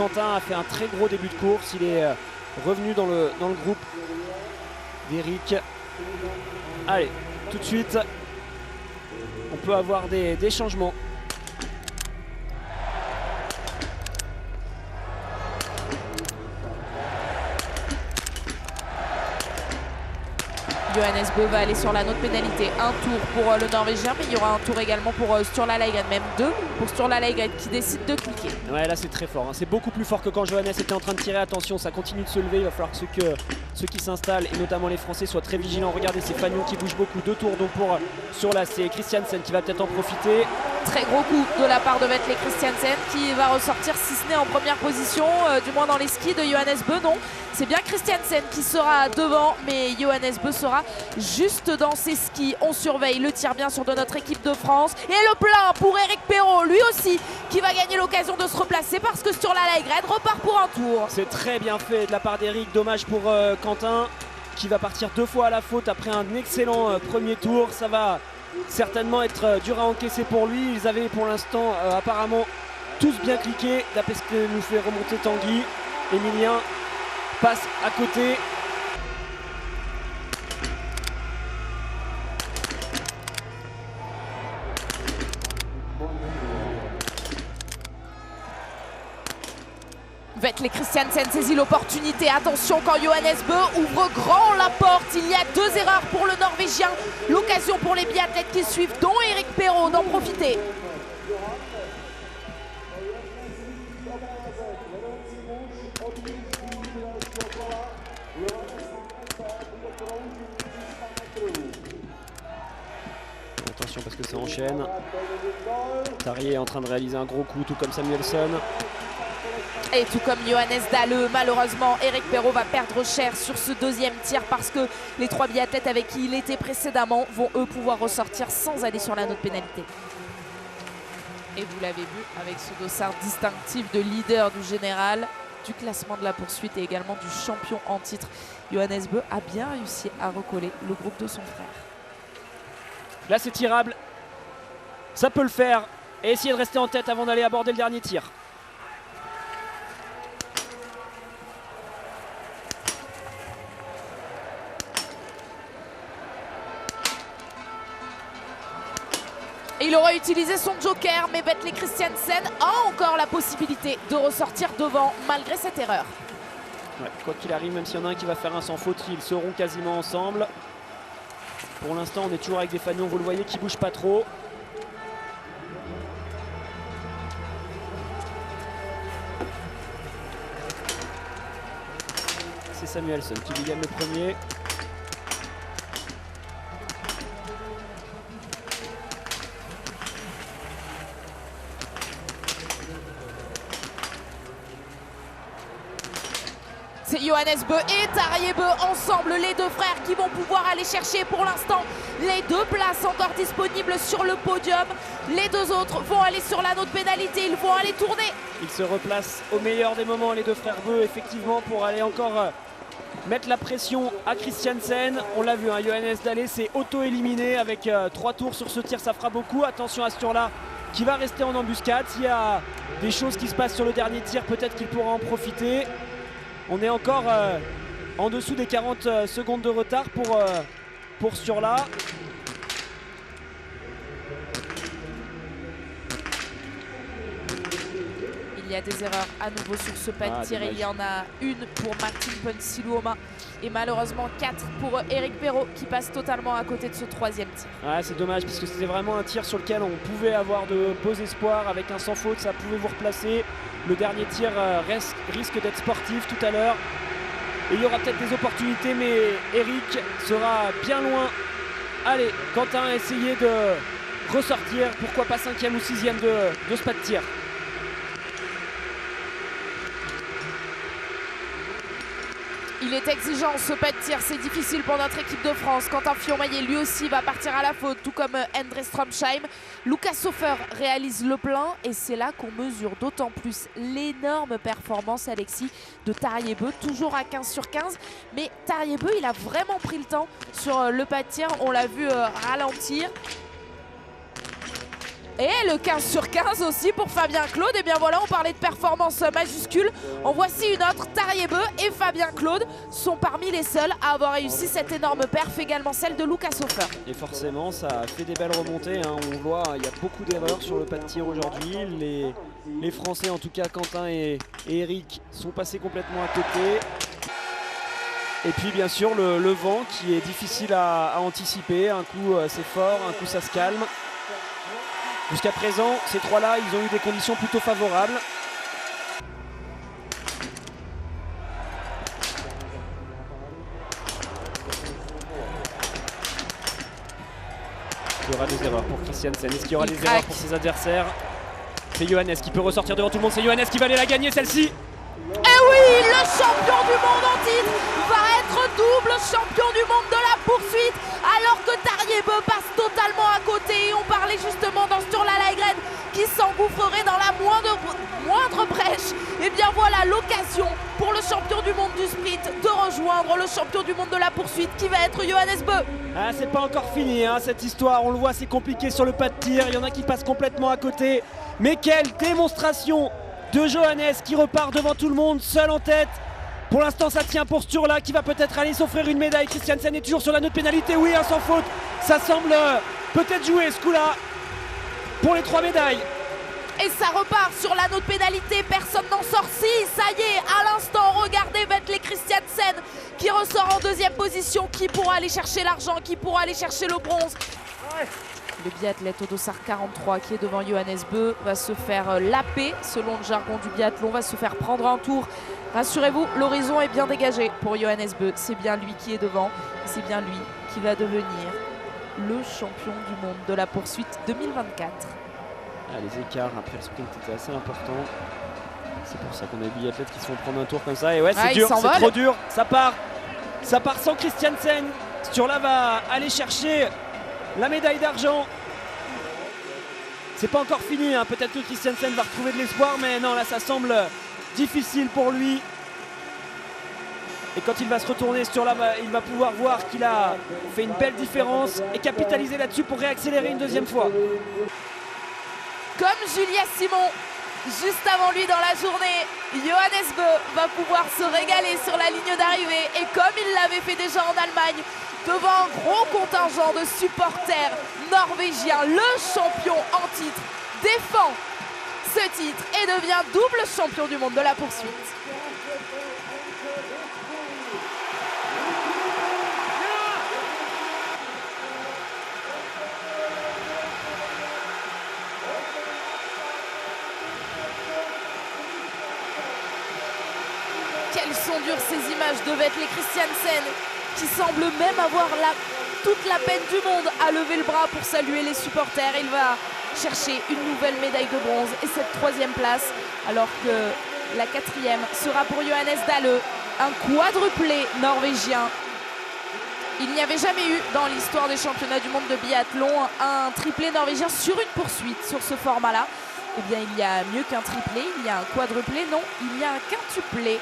Quentin a fait un très gros début de course. Il est revenu dans le groupe d'Eric. Allez, tout de suite, on peut avoir des changements. Johannes Bö va aller sur la note pénalité. Un tour pour le Norvégien, mais il y aura un tour également pour Sturla Leigren, même deux pour Sturla Leigren qui décide de cliquer. Ouais, là c'est très fort, hein. C'est beaucoup plus fort que quand Johannes était en train de tirer. Attention, ça continue de se lever. Il va falloir que ceux qui s'installent, et notamment les Français, soient très vigilants. Regardez ces fanions qui bougent beaucoup. Deux tours donc pour Sturla, c'est Christiansen qui va peut-être en profiter. Très gros coup de la part de Vetle Christiansen qui va ressortir, si ce n'est en première position, du moins dans les skis de Johannes Bö. Non, c'est bien Christiansen qui sera devant, mais Johannes Bö sera juste dans ses skis. On surveille le tir bien sûr de notre équipe de France. Et le plein pour Eric Perrault, lui aussi, qui va gagner l'occasion de se replacer parce que Sturla Leigren repart pour un tour. C'est très bien fait de la part d'Eric. Dommage pour Quentin qui va partir deux fois à la faute après un excellent premier tour. Ça va certainement être dur à encaisser pour lui. Ils avaient pour l'instant apparemment tous bien cliqué, d'après ce que nous fait remonter Tanguy. Emilien passe à côté. Vetle Christiansen saisit l'opportunité. Attention quand Johannes Bö ouvre grand la porte. Il y a deux erreurs pour le Norvégien. L'occasion pour les biathlètes qui suivent, dont Eric Perrault, d'en profiter. Attention parce que ça enchaîne. Tarier est en train de réaliser un gros coup, tout comme Samuelsson. Et tout comme Johannes Dahle, malheureusement, Eric Perrault va perdre cher sur ce deuxième tir parce que les trois biathlètes avec qui il était précédemment vont eux pouvoir ressortir sans aller sur la note pénalité. Et vous l'avez vu avec ce dossard distinctif de leader du général, du classement de la poursuite et également du champion en titre. Johannes Bö a bien réussi à recoller le groupe de son frère. Là c'est tirable, ça peut le faire et essayer de rester en tête avant d'aller aborder le dernier tir. Et il aura utilisé son joker, mais Vetle Christiansen a encore la possibilité de ressortir devant malgré cette erreur. Ouais, quoi qu'il arrive, même s'il y en a un qui va faire un sans faute, ils seront quasiment ensemble. Pour l'instant, on est toujours avec des fanions, vous le voyez, qui ne bougent pas trop. C'est Samuelsson qui lui gagne le premier. C'est Johannes Bö et Tarier Bö ensemble, les deux frères qui vont pouvoir aller chercher pour l'instant les deux places encore disponibles sur le podium. Les deux autres vont aller sur la note pénalité, ils vont aller tourner. Ils se replacent au meilleur des moments, les deux frères Bö, effectivement, pour aller encore mettre la pression à Christiansen. On l'a vu, hein, Johannes Dahle s'est auto-éliminé avec 3 tours sur ce tir, ça fera beaucoup. Attention à ce tour-là qui va rester en embuscade. S'il y a des choses qui se passent sur le dernier tir, peut-être qu'il pourra en profiter. On est encore en dessous des 40 secondes de retard pour Sturla. Il y a des erreurs à nouveau sur ce pas de tir. Il y en a une pour Martin Ponsiluoma et malheureusement 4 pour Eric Perrault qui passe totalement à côté de ce troisième tir. Ouais, c'est dommage parce que c'était vraiment un tir sur lequel on pouvait avoir de beaux espoirs. Avec un sans faute, ça pouvait vous replacer. Le dernier tir risque d'être sportif tout à l'heure. Et il y aura peut-être des opportunités, mais Eric sera bien loin. Allez, Quentin a essayé de ressortir. Pourquoi pas 5e ou 6e de ce pas de tir. Il est exigeant ce pas de tir, c'est difficile pour notre équipe de France. Quentin Fillon-Maillet lui aussi va partir à la faute, tout comme Endre Stromsheim. Lucas Hofer réalise le plein et c'est là qu'on mesure d'autant plus l'énorme performance, Alexis, de Tarier Bö, toujours à 15 sur 15. Mais Tarier Bö, il a vraiment pris le temps sur le pas de tir, on l'a vu ralentir. Et le 15 sur 15 aussi pour Fabien Claude. Et bien voilà, on parlait de performance majuscule. En voici une autre. Tariebeu et Fabien Claude sont parmi les seuls à avoir réussi cette énorme perf, également celle de Lucas Hofer. Et forcément, ça a fait des belles remontées, hein. On voit, il y a beaucoup d'erreurs sur le pas de tir aujourd'hui. Les Français, en tout cas Quentin et Eric, sont passés complètement à côté. Et puis bien sûr le vent qui est difficile à anticiper. Un coup c'est fort, un coup ça se calme. Jusqu'à présent, ces trois-là, ils ont eu des conditions plutôt favorables. Il y aura des erreurs pour Christiansen. Est-ce qu'il y aura des erreurs pour ses adversaires? C'est Johannes qui peut ressortir devant tout le monde. C'est Johannes qui va aller la gagner, celle-ci. Et oui, le champion du monde en titre va être double champion du monde de la poursuite, alors que Tariebeu passe totalement à côté. Et on parlait justement dans Sturla Laigren qui s'engouffrerait dans la moindre brèche. Et bien voilà l'occasion pour le champion du monde du sprint de rejoindre le champion du monde de la poursuite qui va être Johannes Beu. Ah, c'est pas encore fini hein, cette histoire, on le voit, c'est compliqué sur le pas de tir, il y en a qui passent complètement à côté. Mais quelle démonstration de Johannes qui repart devant tout le monde, seul en tête. Pour l'instant ça tient pour Sturla qui va peut-être aller s'offrir une médaille. Christiansen est toujours sur la note pénalité, oui, sans faute. Ça semble peut-être jouer ce coup-là pour les 3 médailles. Et ça repart sur la note pénalité, personne n'en sort. Si, ça y est, à l'instant, regardez Vetle Christiansen qui ressort en 2e position, qui pourra aller chercher l'argent, qui pourra aller chercher le bronze. Le biathlète Odossar 43 qui est devant Johannes Beu va se faire laper, selon le jargon du biathlon, va se faire prendre un tour. Rassurez-vous, l'horizon est bien dégagé pour Johannes Beu. C'est bien lui qui est devant, c'est bien lui qui va devenir le champion du monde de la poursuite 2024. Ah, les écarts après le sprint étaient assez importants. C'est pour ça qu'on a des biathlètes qui se font prendre un tour comme ça. Et ouais, c'est dur, c'est trop dur. Ça part sans Christiansen. Sturla va aller chercher la médaille d'argent. C'est pas encore fini, hein. Peut-être que Christiansen va retrouver de l'espoir, mais non, là ça semble difficile pour lui. Et quand il va se retourner, Sturla il va pouvoir voir qu'il a fait une belle différence et capitaliser là-dessus pour réaccélérer une 2e fois. Comme Julia Simon, juste avant lui dans la journée, Johannes Beu va pouvoir se régaler sur la ligne d'arrivée. Et comme il l'avait fait déjà en Allemagne, devant un gros contingent de supporters norvégiens, le champion en titre défend ce titre et devient double champion du monde de la poursuite. Quelles sont dures ces images de Vetle Christiansen qui semble même avoir toute la peine du monde à lever le bras pour saluer les supporters. Il va chercher une nouvelle médaille de bronze et cette 3e place, alors que la 4e sera pour Johannes Dahle, un quadruplé norvégien. Il n'y avait jamais eu dans l'histoire des championnats du monde de biathlon un triplé norvégien sur une poursuite sur ce format-là. Eh bien, il y a mieux qu'un triplé, il y a un quadruplé, non, il y a un quintuplé.